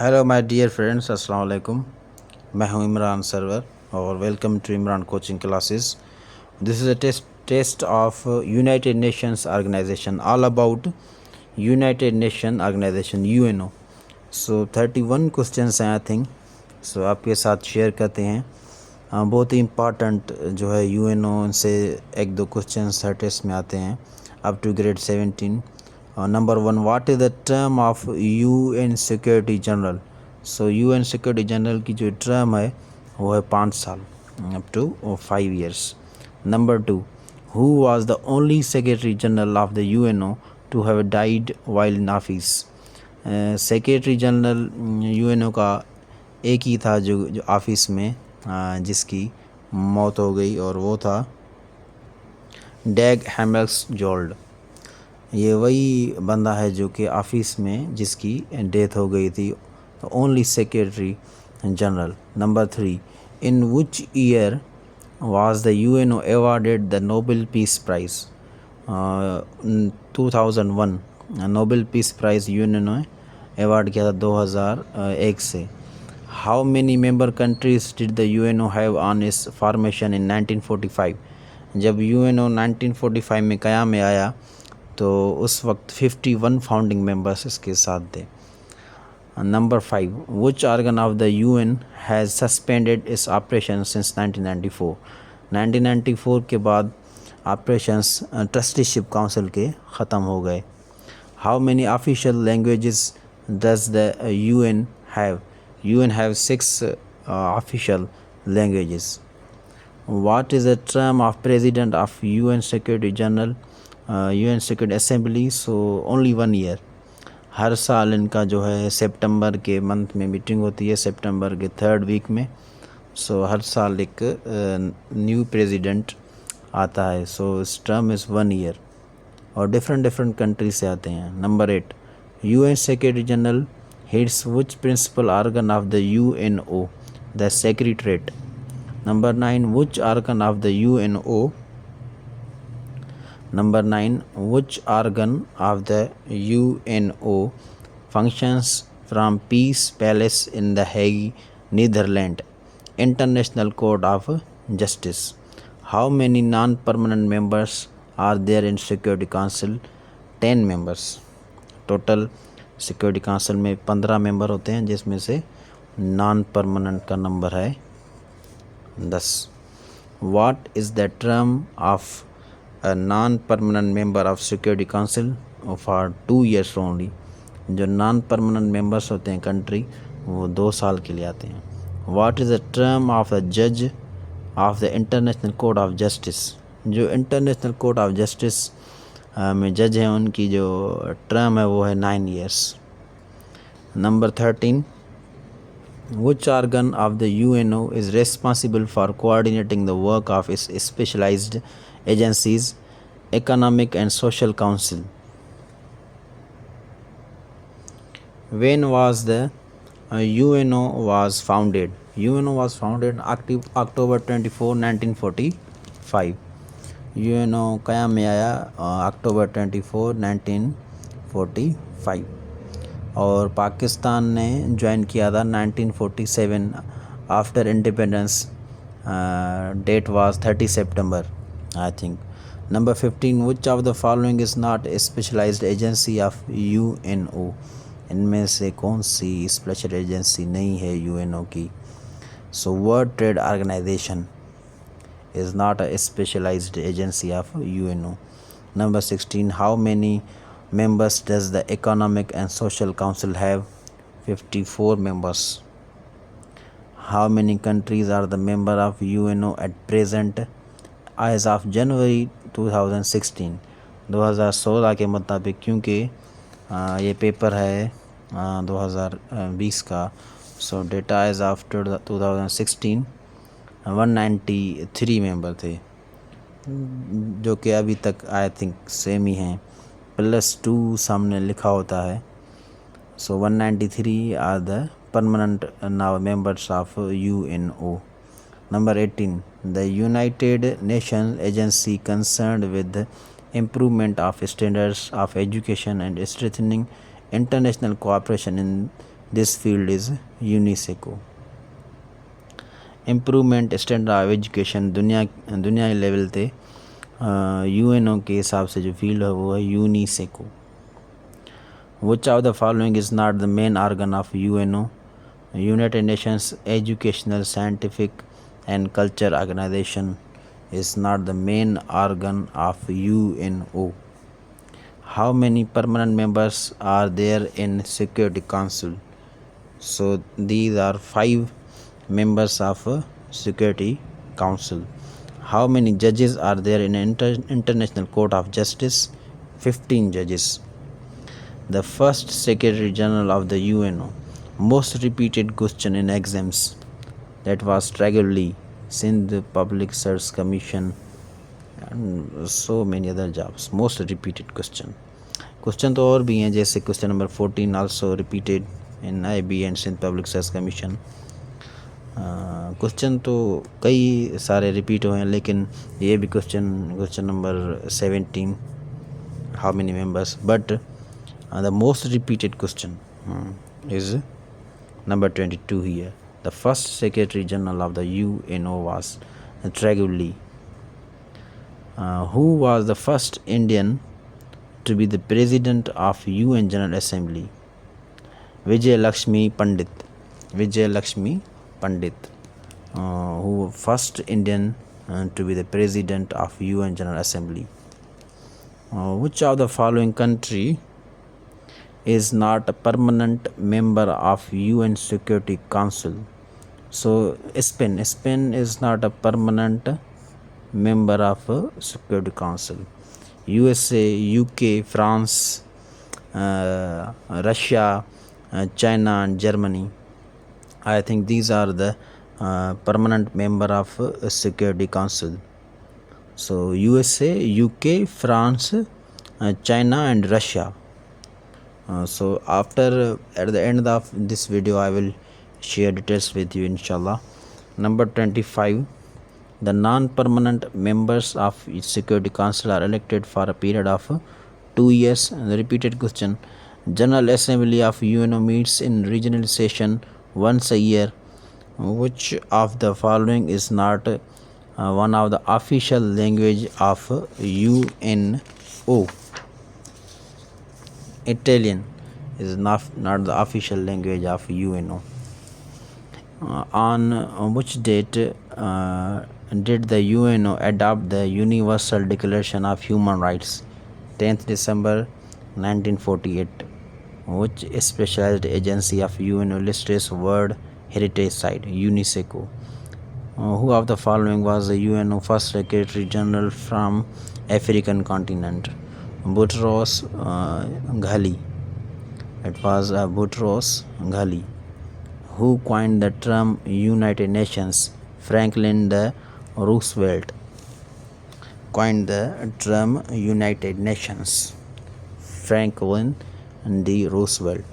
Hello my dear friends, अस्सलाम वालेकुम। मैं हूं इमरान सरवर और welcome to Imran coaching classes. This is a test of United Nations organisation, all about United Nation organisation UNO. So 31 questions हैं I think. सो आपके साथ share करते हैं। बहुत ही इम्पॉर्टेंट जो है यूएनओ से एक दो क्वेश्चंस हर टेस्ट में आते हैं up to grade 17। Number 1, what is the term of UN security general. So UN security general की जो टर्म है वो है 5 साल, up to 5 years. Number 2, who was the only secretary general of the UNO to have died while in office. Secretary general UNO का एक ही था जो ऑफिस में जिसकी मौत हो गई, और वो था डैग हैमर्सजोल्ड। ये वही बंदा है जो कि ऑफिस में जिसकी डेथ हो गई थी, only secretary general. Number 3, in which year was the UNO awarded the Nobel peace prize. 2001 Nobel peace prize UNO ने अवार्ड किया था 2001 से। How many member countries did the UNO have on it's formation इन 1945। जब UNO 1945 में क़याम में आया तो उस वक्त 51 फाउंडिंग मेंबर्स इसके साथ थे। Number 5, which organ of the UN has suspended its operation since 1994। 1994 के बाद ऑपरेशंस ट्रस्टीशिप काउंसिल के ख़त्म हो गए। How many official languages does the UN have. UN have 6 official languages. What is the term of president of UN Secretary General, UN Security Assembly? So only 1 year। हर साल इनका जो है सितंबर के month में मीटिंग होती है, सितंबर के 3rd वीक में। सो हर साल एक न्यू प्रेसिडेंट आता है। सो इस टर्म इज़ 1 ईयर और डिफरेंट कंट्री से आते हैं। Number 8, UN Secretary General heads which principal organ of the UNO? The Secretariat। Number 9, which organ of the UNO? Number 9, which organ of the UNO functions from Peace Palace in The Hague, Netherlands? International Court of Justice। How many non-permanent members are there in Security Council? 10 members। Total security council में 15 member होते हैं, जिसमें से non permanent का number है 10। What is the term of a non-permanent member of Security Council? For 2 years only। जो non permanent members होते हैं कंट्री, वो 2 साल के लिए आते हैं। What is the term of the judge of the International Court of Justice? जो इंटरनेशनल कोर्ट ऑफ जस्टिस में जज हैं, उनकी जो टर्म है वो है 9 years। Number 13, which organ of the UNO is responsible for coordinating the work of its specialized agencies, Economic and Social Council? When was the UNO was founded? UNO was founded October 24, 1945। UNO क़याम में आया अक्टूबर 24, 1945 और पाकिस्तान ने join किया था 1947 after independence. Date was 30 सितंबर I think. Number 15, which of the following is not a specialised agency of UNO. इनमें से कौन सी स्पेशल एजेंसी नहीं है यूएनओ की? So world trade organisation is not a specialized agency of UNO। Number 16, how many members does the Economic and Social Council have? 54 members। How many countries are the member of UNO at present? As of January 2016। 2016 के मुताबिक, क्योंकि ये paper है 2020 का। So data as of 2016 193 member थे, जो कि अभी तक आई थिंक सेम ही हैं, +2 सामने लिखा होता है। So 193 are the permanent now members of UNO. Number 18, the United Nation agency concerned with improvement of standards of education and strengthening international cooperation in This field is UNESCO. Improvement standard of education दुनिया level ते UNO के हिसाब से जो field है वो है UNESCO. Which of the following is not the main organ of UNO. United Nations educational scientific and culture organisation is not the main organ of UNO. How many permanent members are there in Security Council? So these are 5 members of Security Council. How many judges are there in International Court of Justice? 15 judges. The first Secretary General of the UNO. Most repeated question in exams. That was regularly Sindh Public Service Commission and so many other jobs. Most repeated question. Question तो और भी हैं, जैसे question number 14 also repeated in IB and Sindh Public Service Commission. Question तो कई सारे repeat हुए हैं, लेकिन ये भी question number 17 how many members, but the most repeated question is number 22 here. The first Secretary General of the UNO was Traguly. Who was the first Indian to be the President of UN General Assembly? Vijay Lakshmi Pandit. Who first Indian to be the President of UN General Assembly? Which of the following country is not a permanent member of UN Security Council? So Spain is not a permanent member of Security Council. USA, UK, France, Russia, China and Germany, I think these are the permanent member of Security Council. So USA, UK, France, China and Russia. So after at the end of this video I will share details with you, inshallah. Number 25. The non-permanent members of Security Council are elected for a period of 2 years. The repeated question. General Assembly of UNO meets in regional session once a year. Which of the following is not one of the official language of UNO? Italian is not the official language of UNO. On which date did the UNO adopt the Universal Declaration of Human Rights? 10th December 1948. Which specialized agency of UNO lists World Heritage Site? UNESCO. Who of the following was the UNO first Secretary General from African continent? Boutros Ghali. It was Boutros Ghali. Who coined the term United Nations? Franklin D. Roosevelt coined the term United Nations. Franklin D. Roosevelt.